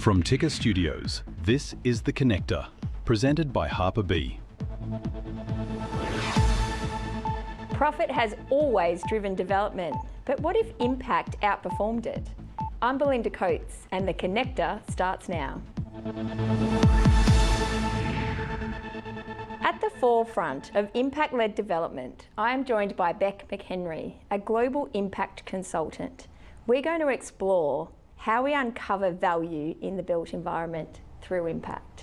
From Ticker Studios, this is The Connector, presented by Harper B. Profit has always driven development, but what if impact outperformed it? I'm Belinda Coates, and The Connector starts now. At the forefront of impact-led development, I am joined by Bec McHenry, a global impact consultant. We're going to explore how we uncover value in the built environment through impact.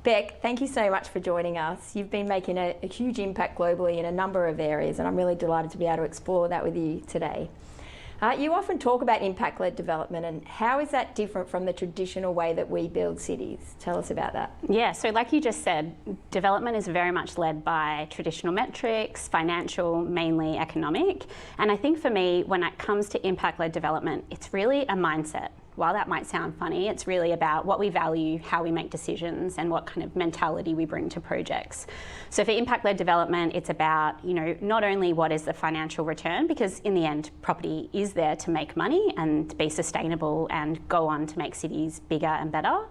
Bec, thank you so much for joining us. You've been making a huge impact globally in a number of areas, and I'm really delighted to be able to explore that with you today. You often talk about impact-led development, and how is that different from the traditional way that we build cities? Tell us about that. Yeah, so like you just said, development is very much led by traditional metrics, financial, mainly economic. And I think for me, when it comes to impact-led development, it's really a mindset. While that might sound funny, it's really about what we value, how we make decisions, and what kind of mentality we bring to projects. So for impact-led development, it's about, not only what is the financial return, because in the end, property is there to make money and be sustainable and go on to make cities bigger and better,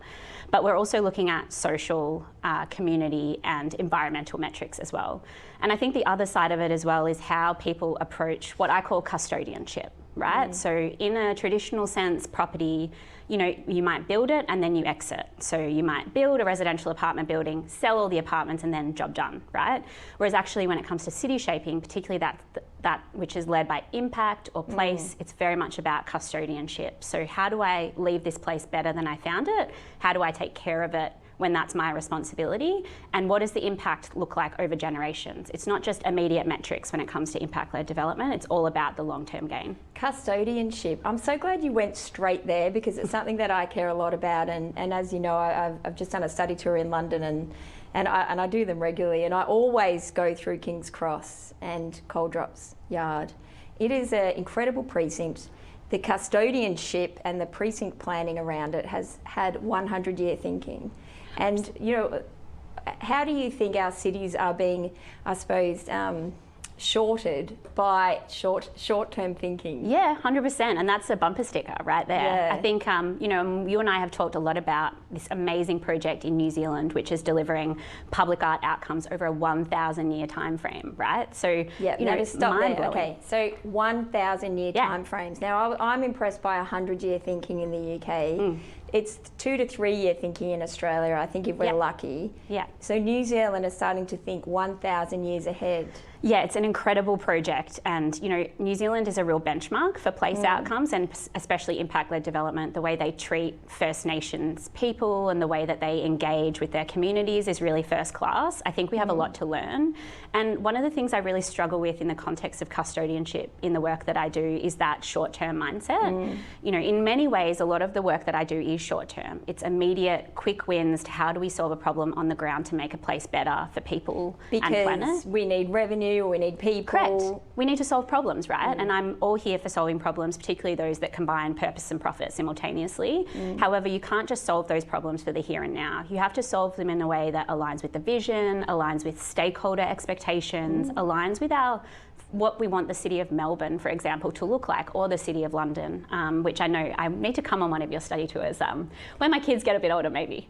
but we're also looking at social, community and environmental metrics as well. And I think the other side of it as well is how people approach what I call custodianship. Right? So in a traditional sense, property, you might build it and then you exit. So you might build a residential apartment building, sell all the apartments and then job done, right? Whereas actually when it comes to city shaping, particularly that which is led by impact or place, it's very much about custodianship. So how do I leave this place better than I found it? How do I take care of it when that's my responsibility? And what does the impact look like over generations? It's not just immediate metrics when it comes to impact-led development, it's all about the long-term gain. Custodianship. I'm so glad you went straight there, because it's something that I care a lot about, and as you know, I've just done a study tour in London, and I do them regularly, and I always go through King's Cross and Coldrops Yard. It is an incredible precinct. The custodianship and the precinct planning around it has had 100-year thinking. And, how do you think our cities are being, I suppose, shorted by short-term thinking? Yeah, 100%, and that's a bumper sticker right there. Yeah. I think, you and I have talked a lot about this amazing project in New Zealand, which is delivering public art outcomes over a 1,000-year time frame, right? So, just stop there. Okay, so 1,000-year time frames. Now, I'm impressed by 100-year thinking in the UK. It's 2 to 3 year thinking in Australia, I think, if we're lucky. Yeah. So New Zealand is starting to think 1,000 years ahead. Yeah, it's an incredible project, and New Zealand is a real benchmark for place outcomes, and especially impact-led development. The way they treat First Nations people and the way that they engage with their communities is really first class. I think we have a lot to learn, and one of the things I really struggle with in the context of custodianship in the work that I do is that short-term mindset. In many ways, a lot of the work that I do is short-term. It's immediate, quick wins to how do we solve a problem on the ground to make a place better for people and planet. Because we need revenue, or we need people. Correct. We need to solve problems, right? And I'm all here for solving problems, particularly those that combine purpose and profit simultaneously. However, you can't just solve those problems for the here and now. You have to solve them in a way that aligns with the vision, aligns with stakeholder expectations, aligns with what we want the city of Melbourne, for example, to look like, or the city of London, which I know I need to come on one of your study tours when my kids get a bit older, maybe.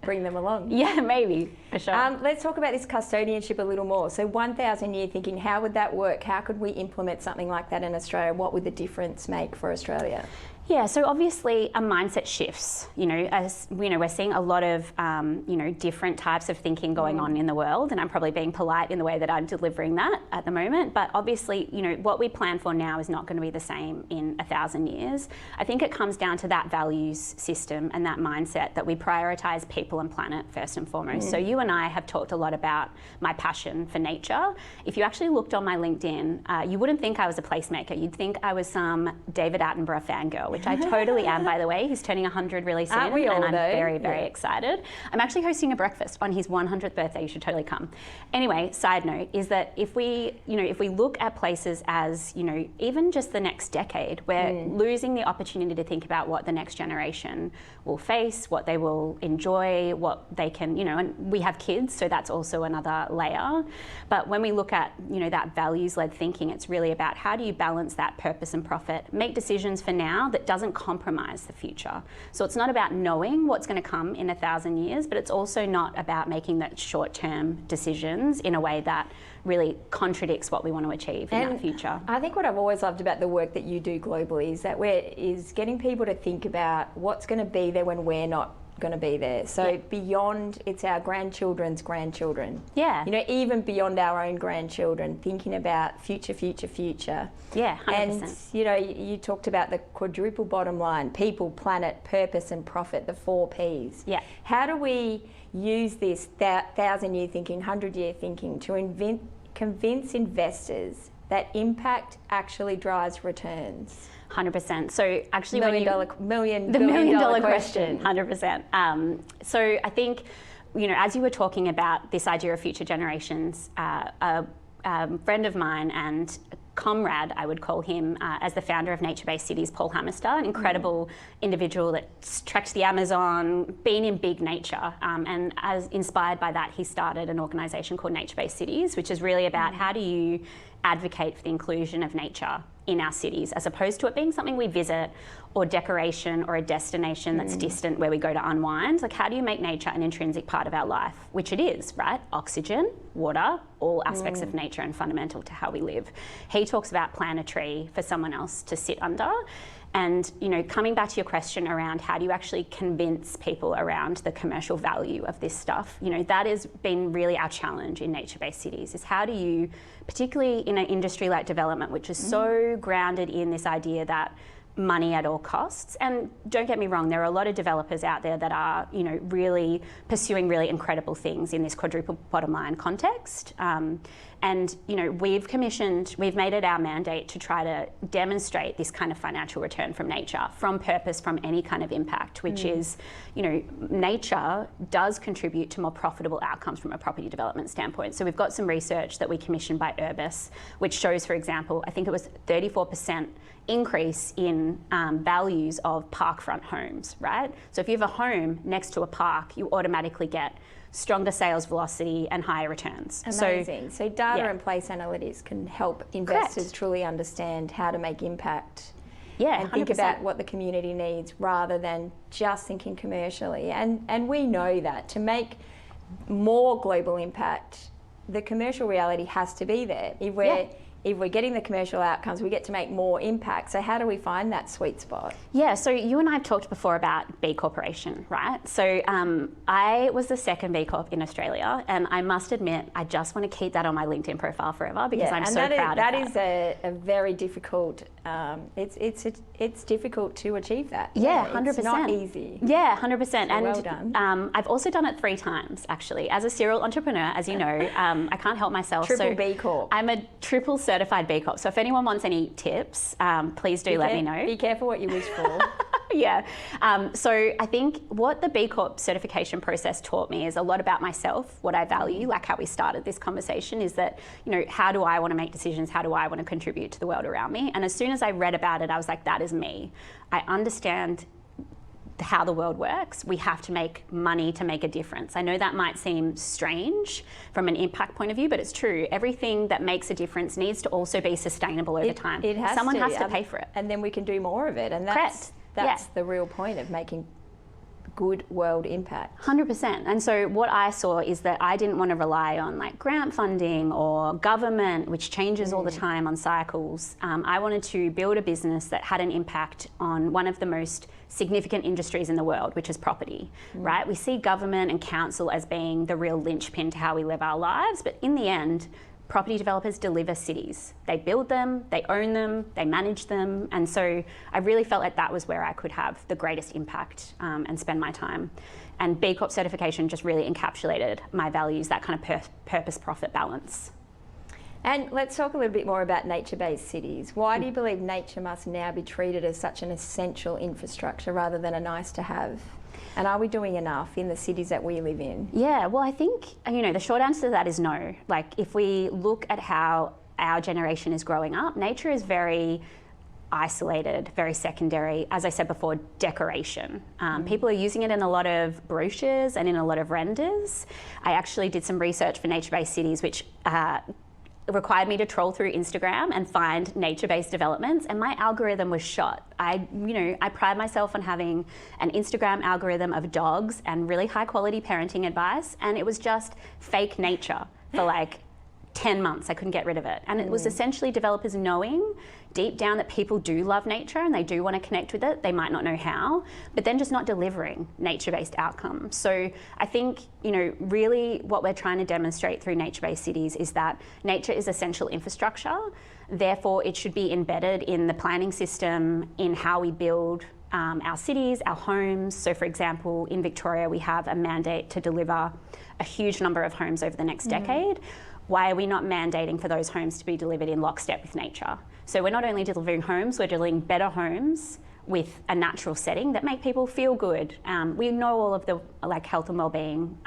Bring them along. Yeah, maybe, for sure. Let's talk about this custodianship a little more. So 1,000-year tthinking, how would that work? How could we implement something like that in Australia? What would the difference make for Australia? Yeah, so obviously a mindset shifts. As we're seeing a lot of different types of thinking going on in the world, and I'm probably being polite in the way that I'm delivering that at the moment. But obviously, what we plan for now is not going to be the same in 1,000 years. I think it comes down to that values system and that mindset that we prioritise people and planet first and foremost. So you and I have talked a lot about my passion for nature. If you actually looked on my LinkedIn, you wouldn't think I was a placemaker. You'd think I was some David Attenborough fangirl, which I totally am, by the way. He's turning 100 really soon, Aren't we all, and I'm though? very, very excited. I'm actually hosting a breakfast on his 100th birthday. You should totally come. Anyway, side note is that if we look at places as, even just the next decade, we're losing the opportunity to think about what the next generation will face, what they will enjoy, what they can, and we have kids, so that's also another layer. But when we look at, that values-led thinking, it's really about how do you balance that purpose and profit, make decisions for now that that doesn't compromise the future. So it's not about knowing what's going to come in 1,000 years, but it's also not about making that short-term decisions in a way that really contradicts what we want to achieve in that future. I think what I've always loved about the work that you do globally is getting people to think about what's going to be there when we're not going to be there. So beyond, it's our grandchildren's grandchildren. Yeah. You know, even beyond our own grandchildren, thinking about future. Yeah, 100%. And, you know, you talked about the quadruple bottom line: people, planet, purpose and profit, the 4 Ps. Yeah. How do we use this 1,000-year thinking, 100-year thinking to convince investors that impact actually drives returns? 100%. So actually, million dollar question. 100%. So I think, you know, as you were talking about this idea of future generations, a friend of mine and comrade, I would call him, as the founder of Nature-Based Cities, Paul Hammerster, an incredible individual that's trekked the Amazon, been in big nature, and as inspired by that, he started an organisation called Nature-Based Cities, which is really about how do you advocate for the inclusion of nature in our cities, as opposed to it being something we visit or decoration or a destination that's distant where we go to unwind. Like, how do you make nature an intrinsic part of our life? Which it is, right? Oxygen, water, all aspects of nature and fundamental to how we live. He talks about plant a tree for someone else to sit under. And, you know, coming back to your question around how do you actually convince people around the commercial value of this stuff, you know, that has been really our challenge in nature-based cities, is how do you, particularly in an industry like development, which is so grounded in this idea that money at all costs. And don't get me wrong, there are a lot of developers out there that are, you know, really pursuing really incredible things in this quadruple bottom line context. And, you know, we've made it our mandate to try to demonstrate this kind of financial return from nature, from purpose, from any kind of impact, which is, you know, nature does contribute to more profitable outcomes from a property development standpoint. So we've got some research that we commissioned by Urbis, which shows, for example, I think it was 34% increase in values of parkfront homes, right? So if you have a home next to a park, you automatically get stronger sales velocity and higher returns. Amazing. So data and place analytics can help investors truly understand how to make impact. Yeah, and 100%. think about what the community needs rather than just thinking commercially. And we know that to make more global impact, the commercial reality has to be there. If we're getting the commercial outcomes, we get to make more impact. So how do we find that sweet spot? Yeah, so you and I have talked before about B Corporation, right? So I was the second B Corp in Australia, and I must admit, I just want to keep that on my LinkedIn profile forever because I'm so proud of that. That is a very difficult, it's difficult to achieve that. Yeah, 100%. It's not easy. Yeah, 100%. So and well done. I've also done it 3 times, actually. As a serial entrepreneur, as you know, I can't help myself. Triple B Corp. I'm a triple certified B Corp. So if anyone wants any tips, please do let me know. Be careful what you wish for. Yeah. So I think what the B Corp certification process taught me is a lot about myself, what I value, like how we started this conversation, is that, you know, how do I want to make decisions? How do I want to contribute to the world around me? And as soon as I read about it, I was like, that is me. I understand how the world works. We have to make money to make a difference. I know that might seem strange from an impact point of view, but it's true. Everything that makes a difference needs to also be sustainable over time. Someone has to pay for it. And then we can do more of it. And that's the real point of making good world impact. 100%. And so what I saw is that I didn't want to rely on like grant funding or government, which changes all the time on cycles. I wanted to build a business that had an impact on one of the most significant industries in the world, which is property, right? We see government and council as being the real linchpin to how we live our lives, but in the end, property developers deliver cities. They build them, they own them, they manage them. And so I really felt like that was where I could have the greatest impact and spend my time. And B Corp certification just really encapsulated my values, that kind of purpose-profit balance. And let's talk a little bit more about nature-based cities. Why do you believe nature must now be treated as such an essential infrastructure rather than a nice to have? And are we doing enough in the cities that we live in? Yeah, well, I think, you know, the short answer to that is no. Like, if we look at how our generation is growing up, nature is very isolated, very secondary, as I said before, decoration. People are using it in a lot of brochures and in a lot of renders. I actually did some research for nature-based cities, which required me to troll through Instagram and find nature-based developments, and my algorithm was shot. I pride myself on having an Instagram algorithm of dogs and really high quality parenting advice, and it was just fake nature for like 10 months. I couldn't get rid of it. And it was essentially developers knowing deep down that people do love nature and they do want to connect with it. They might not know how, but then just not delivering nature-based outcomes. So I think, really what we're trying to demonstrate through nature-based cities is that nature is essential infrastructure. Therefore, it should be embedded in the planning system, in how we build our cities, our homes. So for example, in Victoria, we have a mandate to deliver a huge number of homes over the next decade. Why are we not mandating for those homes to be delivered in lockstep with nature? So we're not only delivering homes, we're delivering better homes with a natural setting that make people feel good. We know all of the health and wellbeing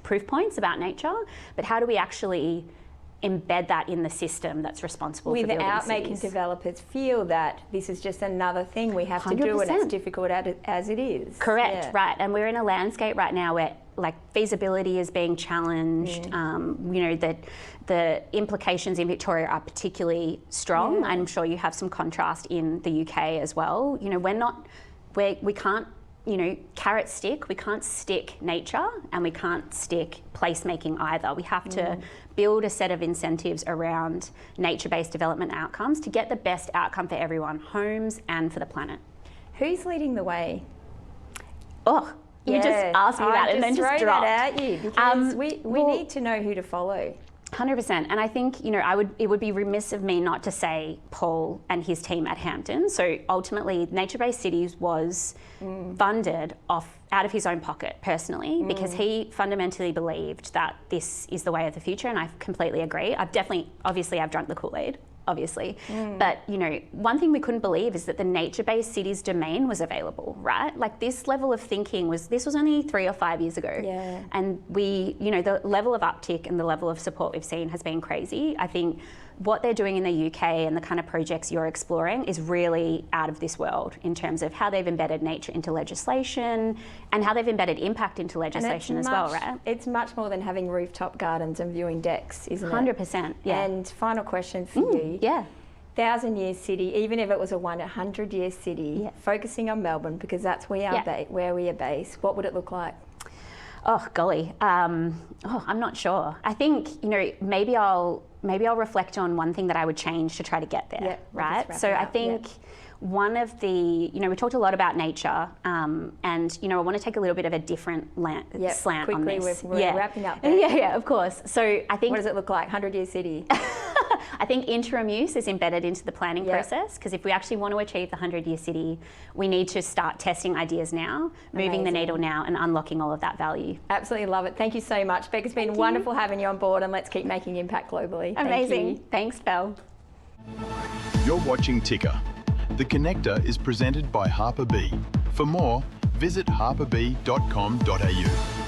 proof points about nature, but how do we actually embed that in the system that's responsible for building without cities? making developers feel that this is just another thing we have to do, and it's difficult as it is. Correct, right. And we're in a landscape right now where feasibility is being challenged. The implications in Victoria are particularly strong. I'm sure you have some contrast in the UK as well. We can't, carrot stick. We can't stick nature, and we can't stick placemaking either. We have to build a set of incentives around nature-based development outcomes to get the best outcome for everyone, homes and for the planet. Who's leading the way? Oh, you just asked me that and then just dropped. That at you because we need to know who to follow. 100%, and I think it would be remiss of me not to say Paul and his team at Hampton. So ultimately, Nature-Based Cities was funded out of his own pocket personally, because he fundamentally believed that this is the way of the future, and I completely agree. I've drunk the Kool-Aid. Obviously. But one thing we couldn't believe is that the nature-based cities domain was available, right? This level of thinking was only 3 or 5 years ago. Yeah. And the level of uptick and the level of support we've seen has been crazy. I think what they're doing in the UK and the kind of projects you're exploring is really out of this world in terms of how they've embedded nature into legislation and how they've embedded impact into legislation as well, right? It's much more than having rooftop gardens and viewing decks, isn't it? 100%, yeah. And final question for you. Yeah. 1,000-year city, even if it was a 100-year city, focusing on Melbourne, because that's where we are based, what would it look like? Oh, golly. I'm not sure. I think, maybe I'll reflect on one thing that I would change to try to get there, right? So I think one of the, we talked a lot about nature, and, I want to take a little bit of a different slant on this. We're wrapping up there. Yeah, of course. So I think... What does it look like, 100-year city? I think interim use is embedded into the planning process, because if we actually want to achieve the 100-year city, we need to start testing ideas now, moving the needle now, and unlocking all of that value. Absolutely love it. Thank you so much, Bec. It's been wonderful having you on board, and let's keep making impact globally. Amazing. Thanks, Belle. You're watching Ticker. The Connector is presented by Harper B. For more, visit harperb.com.au.